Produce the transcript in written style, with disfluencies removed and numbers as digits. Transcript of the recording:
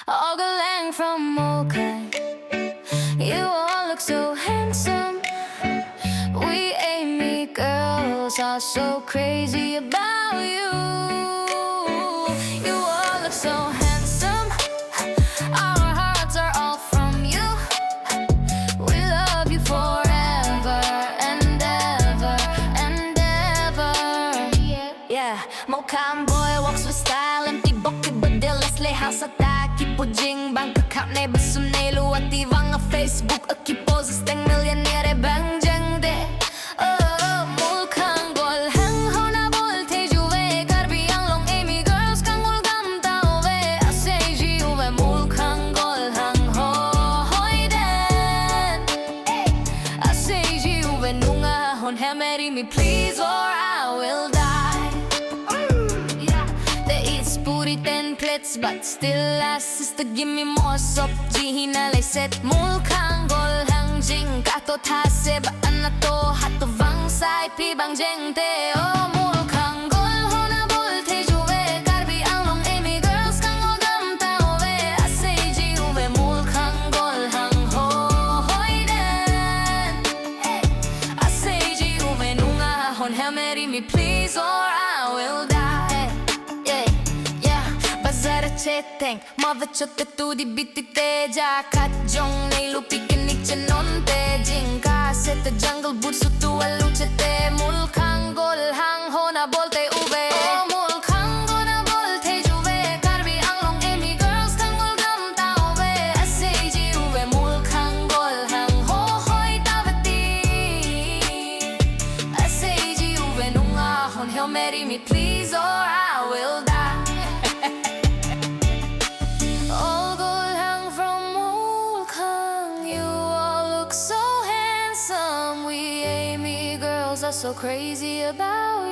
GOLLHANG from MOULKHANG. You all look so handsome. We Amy girls are so crazy about you. You all look so handsome. Our hearts are all from you. We love you forever and ever and ever. Yeah, MOULKHANG boy walks with style and tibok tibadelas lehang sa taki pujing bank account ne basum ne luati vanga Facebook akipo sa steng millionaire bang jang de. Oh, MOULKHANG GOLLHANG ho na bolte juve karbi ang long Amy girls kang ulgam tao ve ase juve MOULKHANG GOLLHANG ho hoy den ase juve nunga hon he marry me please or I will die. They eat spooty 10 plates but still ask sister give me more sop ji hinalay set MOULKHANG GOLLHANG jing kato thase ba anato hato vang sai pi bang jeng te. Oh, MOULKHANG gol ho na bolte juve karbi ang long Amy girls kang ogam tao ve ase ji uve MOULKHANG GOLLHANG ho hoy den ase ji uve nunga hon he marry me please or I will die. Cheteng mother chotte tu di biti te ja kat jong nei lu picnic chenon te jing ka set the jungle boot su tu alu chete MOULKHANG GOLLHANG ho na bolte uve. Oh, MOULKHANG go na bolte juve karbi ang long Amy girls kang ulgam tao ve ase ji uve MOULKHANG GOLLHANG ho hoy tavati ase ji uve nunga hon he'll marry me please or I will die. So handsome, we Amy girls are so crazy about